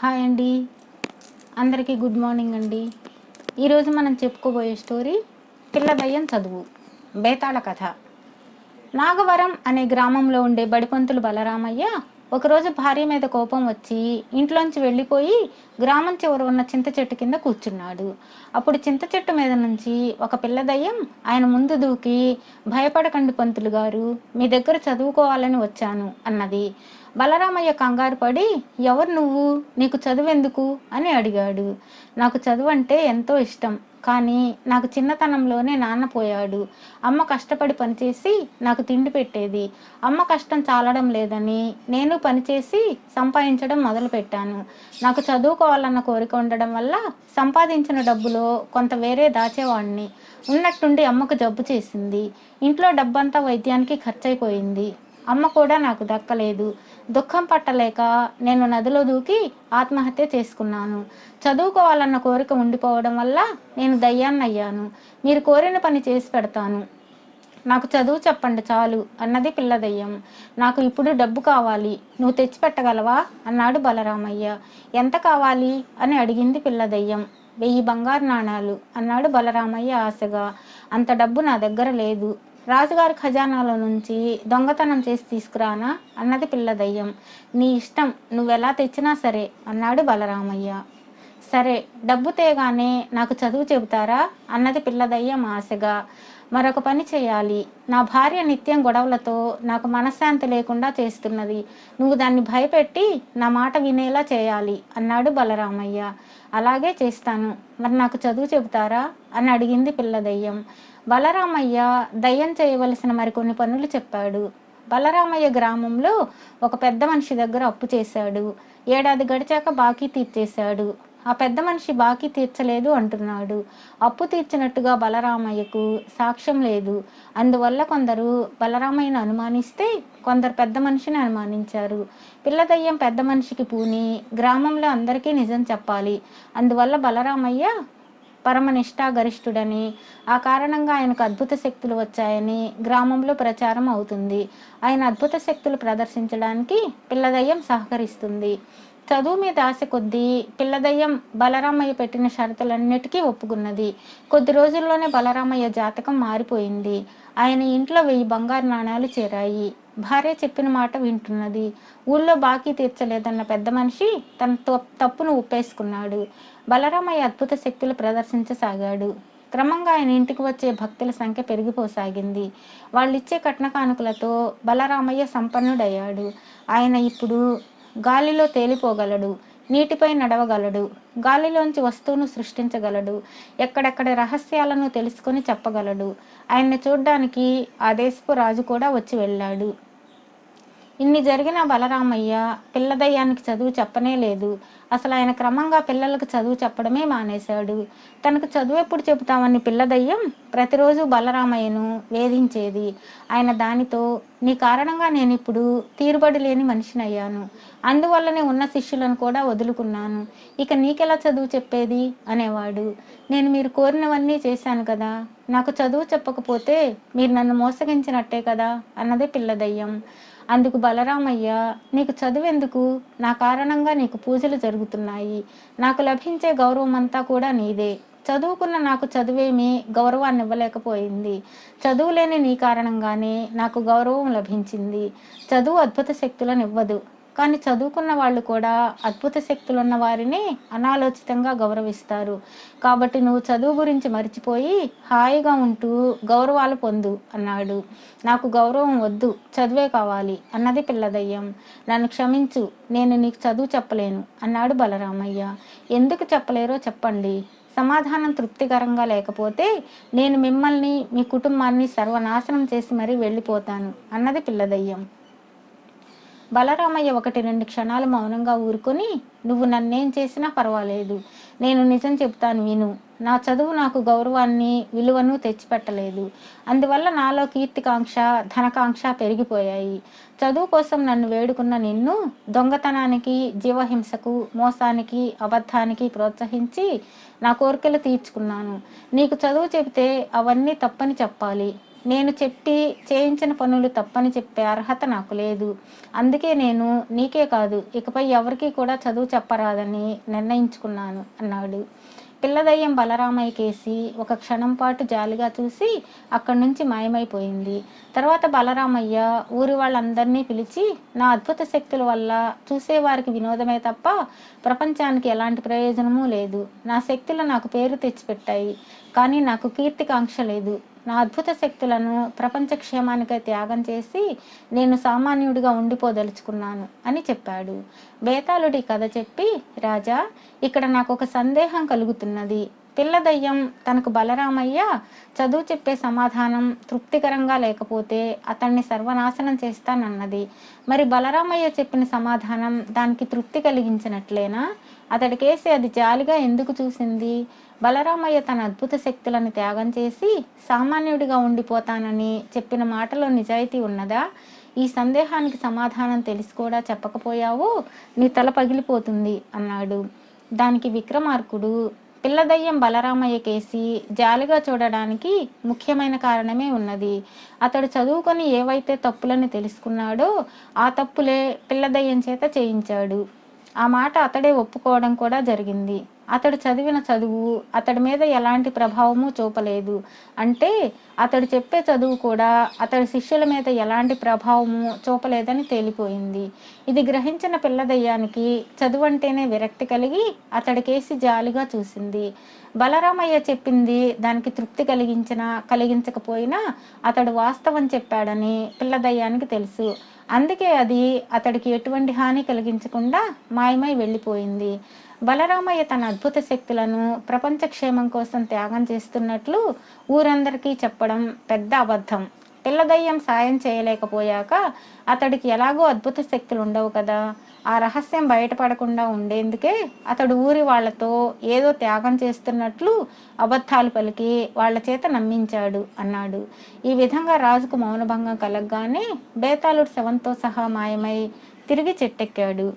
Hi అండి, అందరికీ good morning అండి. ఈరోజు మనం చెప్పుకోబోయే స్టోరీ పిల్ల దయ్యం చదువు బేతాళ కథ. నాగవరం అనే గ్రామంలో ఉండే బడిపంతులు బలరామయ్య ఒకరోజు భార్య మీద కోపం వచ్చి ఇంట్లోంచి వెళ్ళిపోయి గ్రామం చివర ఉన్న చింత చెట్టు కింద కూర్చున్నాడు. అప్పుడు చింత చెట్టు మీద నుంచి ఒక పిల్ల దయ్యం ఆయన ముందు దూకి, భయపడకండి పంతులు గారు, మీ దగ్గర చదువుకోవాలని వచ్చాను అన్నది. బలరామయ్య కంగారు పడి, ఎవరు నువ్వు, నీకు చదువెందుకు అని అడిగాడు. నాకు చదువు అంటే ఎంతో ఇష్టం, కానీ నాకు చిన్నతనంలోనే నాన్న పోయాడు. అమ్మ కష్టపడి పనిచేసి నాకు తిండి పెట్టేది. అమ్మ కష్టం చాలడం లేదని నేను పనిచేసి సంపాదించడం మొదలుపెట్టాను. నాకు చదువుకోవాలన్న కోరిక ఉండడం వల్ల సంపాదించిన డబ్బులో కొంత వేరే దాచేవాడిని. ఉన్నట్టుండి అమ్మకు జబ్బు చేసింది. ఇంట్లో డబ్బంతా వైద్యానికి ఖర్చయిపోయింది. అమ్మ కూడా నాకు దక్కలేదు. దుఃఖం పట్టలేక నేను నదిలో దూకి ఆత్మహత్య చేసుకున్నాను. చదువుకోవాలన్న కోరిక ఉండిపోవడం వల్ల నేను దయ్యాన్నయ్యాను. మీరు కోరిన పని చేసి పెడతాను, నాకు చదువు చెప్పండి చాలు అన్నది పిల్ల దయ్యం. నాకు ఇప్పుడు డబ్బు కావాలి, నువ్వు తెచ్చిపెట్టగలవా అన్నాడు బలరామయ్య. ఎంత కావాలి అని అడిగింది పిల్ల దయ్యం. 1000 బంగారు నాణాలు అన్నాడు బలరామయ్య ఆశగా. అంత డబ్బు నా దగ్గర లేదు, రాజుగారి ఖజానాలో నుంచి దొంగతనం చేసి తీసుకురానా అన్నది పిల్ల దయ్యం. నీ ఇష్టం, నువ్వెలా తెచ్చినా సరే అన్నాడు బలరామయ్య. సరే, డబ్బు తేగానే నాకు చదువు చెబుతారా అన్నది పిల్ల దయ్యం ఆశగా. మరొక పని చేయాలి, నా భార్య నిత్యం గొడవలతో నాకు మనశ్శాంతి లేకుండా చేస్తున్నది. నువ్వు దాన్ని భయపెట్టి నా మాట వినేలా చేయాలి అన్నాడు బలరామయ్య. అలాగే చేస్తాను, మరి నాకు చదువు చెబుతారా అని అడిగింది పిల్ల దయ్యం. బలరామయ్య దయ్యం చేయవలసిన మరికొన్ని పనులు చెప్పాడు. బలరామయ్య గ్రామంలో ఒక పెద్ద మనిషి దగ్గర అప్పు చేశాడు. ఏడాది గడిచాక బాకీ తీర్చేశాడు. ఆ పెద్ద మనిషి బాకీ తీర్చలేదు అంటున్నాడు. అప్పు తీర్చినట్టుగా బలరామయ్యకు సాక్ష్యం లేదు. అందువల్ల కొందరు బలరామయ్యను అనుమానిస్తే కొందరు పెద్ద మనిషిని అనుమానించారు. పిల్ల దయ్యం పెద్ద మనిషికి పూని గ్రామంలో అందరికీ నిజం చెప్పాలి. అందువల్ల బలరామయ్య పరమనిష్టా గరిష్ఠుడని, ఆ కారణంగా ఆయనకు అద్భుత శక్తులు వచ్చాయని గ్రామంలో ప్రచారం అవుతుంది. ఆయన అద్భుత శక్తులు ప్రదర్శించడానికి పిల్లదయ్యం సహకరిస్తుంది. చదువు మీద ఆశ కొద్దీ పిల్లదయ్యం బలరామయ్య పెట్టిన షరతులన్నిటికీ ఒప్పుకున్నది. కొద్ది రోజుల్లోనే బలరామయ్య జాతకం మారిపోయింది. ఆయన ఇంట్లో 1000 బంగారు నాణాలు చేరాయి. భార్య చెప్పిన మాట వింటున్నది. ఊళ్ళో బాకీ తీర్చలేదన్న పెద్ద మనిషి తన తప్పును ఒప్పేసుకున్నాడు. బలరామయ్య అద్భుత శక్తులు ప్రదర్శించసాగాడు. క్రమంగా ఆయన ఇంటికి వచ్చే భక్తుల సంఖ్య పెరిగిపోసాగింది. వాళ్ళిచ్చే కట్న కానుకలతో బలరామయ్య సంపన్నుడయ్యాడు. ఆయన ఇప్పుడు గాలిలో తేలిపోగలడు, నీటిపై నడవగలడు, గాలిలోంచి వస్తువును సృష్టించగలడు, ఎక్కడెక్కడ రహస్యాలను తెలుసుకొని చెప్పగలడు. ఆయన్ని చూడ్డానికి ఆ దేశపు రాజు కూడా వచ్చి వెళ్ళాడు. ఇన్ని జరిగిన బలరామయ్య పిల్లదయ్యానికి చదువు చెప్పనే లేదు. అసలు ఆయన క్రమంగా పిల్లలకు చదువు చెప్పడమే మానేశాడు. తనకు చదువు ఎప్పుడు చెబుతామని పిల్లదయ్యం ప్రతిరోజు బలరామయ్యను వేధించేది. ఆయన దానితో, నీ కారణంగా నేను ఇప్పుడు తీరుబడి లేని మనిషినయ్యాను, అందువల్లనే ఉన్న శిష్యులను కూడా వదులుకున్నాను, ఇక నీకెలా చదువు చెప్పేది అనేవాడు. నేను మీరు కోరినవన్నీ చేశాను కదా, నాకు చదువు చెప్పకపోతే మీరు నన్ను మోసగించినట్టే కదా అన్నది పిల్లదయ్యం. అందుకు బలరామయ్య, నీకు చదువెందుకు, నా కారణంగా నీకు పూజలు జరుగుతున్నాయి, నాకు లభించే గౌరవం అంతా కూడా నీదే. చదువుకున్న నాకు చదువేమీ గౌరవాన్ని ఇవ్వలేకపోయింది. చదువు లేని నీ కారణంగానే నాకు గౌరవం లభించింది. చదువు అద్భుత శక్తులను ఇవ్వదు, కానీ చదువుకున్న వాళ్ళు కూడా అద్భుత శక్తులున్న వారిని అనాలోచితంగా గౌరవిస్తారు. కాబట్టి నువ్వు చదువు గురించి మర్చిపోయి హాయిగా ఉంటూ గౌరవాలు పొందు అన్నాడు. నాకు గౌరవం వద్దు, చదువే కావాలి అన్నది పిల్లదయ్యం. నన్ను క్షమించు, నేను నీకు చదువు చెప్పలేను అన్నాడు బలరామయ్య. ఎందుకు చెప్పలేరో చెప్పండి, సమాధానం తృప్తికరంగా లేకపోతే నేను మిమ్మల్ని, మీ కుటుంబాన్ని సర్వనాశనం చేసి మరీ వెళ్ళిపోతాను అన్నది పిల్లదయ్యం. బలరామయ్య 1-2 క్షణాలు మౌనంగా ఊరుకొని, నువ్వు నన్నేం చేసినా పర్వాలేదు, నేను నిజం చెప్తాను విను. నా చదువు నాకు గౌరవాన్ని, విలువను తెచ్చిపెట్టలేదు. అందువల్ల నాలో కీర్తికాంక్ష, ధనకాంక్ష పెరిగిపోయాయి. చదువు కోసం నన్ను వేడుకున్న నిన్ను దొంగతనానికి, జీవహింసకు, మోసానికి, అబద్ధానికి ప్రోత్సహించి నా కోరికలు తీర్చుకున్నాను. నీకు చదువు చెబితే అవన్నీ తప్పని చెప్పాలి. నేను చెప్పి చేయించిన పనులు తప్పని చెప్పే అర్హత నాకు లేదు. అందుకే నేను నీకే కాదు ఇకపై ఎవరికీ కూడా చదువు చెప్పరాదని నిర్ణయించుకున్నాను అన్నాడు. పిల్లదయ్యం బలరామయ్య కేసి ఒక క్షణం పాటు జాలిగా చూసి అక్కడి నుంచి మాయమైపోయింది. తర్వాత బలరామయ్య ఊరి వాళ్ళందరినీ పిలిచి, నా అద్భుత శక్తుల వల్ల చూసేవారికి వినోదమే తప్ప ప్రపంచానికి ఎలాంటి ప్రయోజనమూ లేదు. నా శక్తులు నాకు పేరు తెచ్చిపెట్టాయి, కానీ నాకు కీర్తికాంక్ష లేదు. నా అద్భుత శక్తులను ప్రపంచ క్షేమానికై త్యాగం చేసి నేను సామాన్యుడిగా ఉండిపోదలుచుకున్నాను అని చెప్పాడు. బేతాళుడి కథ చెప్పి, రాజా, ఇక్కడ నాకు ఒక సందేహం కలుగుతున్నది. పిల్లదయ్యం తనకు బలరామయ్య చదువు చెప్పే సమాధానం తృప్తికరంగా లేకపోతే అతన్ని సర్వనాశనం చేస్తానన్నది. మరి బలరామయ్య చెప్పిన సమాధానం దానికి తృప్తి కలిగించినట్లేనా? అతడికేసి అది జాలిగా ఎందుకు చూసింది? బలరామయ్య తన అద్భుత శక్తులను త్యాగం చేసి సామాన్యుడిగా ఉండిపోతానని చెప్పిన మాటలో నిజాయితీ ఉన్నదా? ఈ సందేహానికి సమాధానం తెలిసి కూడా చెప్పకపోయావు, నీ తల పగిలిపోతుంది అన్నాడు. దానికి విక్రమార్కుడు, పిల్లదయ్యం బలరామయ్య కేసి జాలిగా చూడడానికి ముఖ్యమైన కారణమే ఉన్నది. అతడు చదువుకొని ఏవైతే తప్పులని తెలుసుకున్నాడో ఆ తప్పులే పిల్లదయ్యం చేత చేయించాడు. ఆ మాట అతడే ఒప్పుకోవడం కూడా జరిగింది. అతడు చదివిన చదువు అతడి మీద ఎలాంటి ప్రభావము చూపలేదు. అంటే అతడు చెప్పే చదువు కూడా అతడి శిష్యుల మీద ఎలాంటి ప్రభావము చూపలేదని తేలిపోయింది. ఇది గ్రహించిన పిల్లదయ్యానికి చదువు అంటేనే విరక్తి కలిగి అతడికేసి జాలిగా చూసింది. బలరామయ్య చెప్పింది దానికి తృప్తి కలిగించకపోయినా అతడు వాస్తవం చెప్పాడని పిల్లదయ్యానికి తెలుసు. అందుకే అది అతడికి ఎటువంటి హాని కలిగించకుండా మాయమై వెళ్ళిపోయింది. బలరామయ్య తన అద్భుత శక్తులను ప్రపంచ క్షేమం కోసం త్యాగం చేస్తున్నట్లు ఊరందరికీ చెప్పడం పెద్ద అబద్ధం. పిల్లదయ్యం సాయం చేయలేకపోయాక అతడికి ఎలాగో అద్భుత శక్తులు ఉండవు కదా. ఆ రహస్యం బయటపడకుండా ఉండేందుకే అతడు ఊరి వాళ్లతో ఏదో త్యాగం చేస్తున్నట్లు అబద్ధాలు పలికి వాళ్ల చేత నమ్మించాడు అన్నాడు. ఈ విధంగా రాజుకు మౌనభంగం కలగగానే బేతాళుడు శవంతో సహా మాయమై తిరిగి చెట్టెక్కాడు.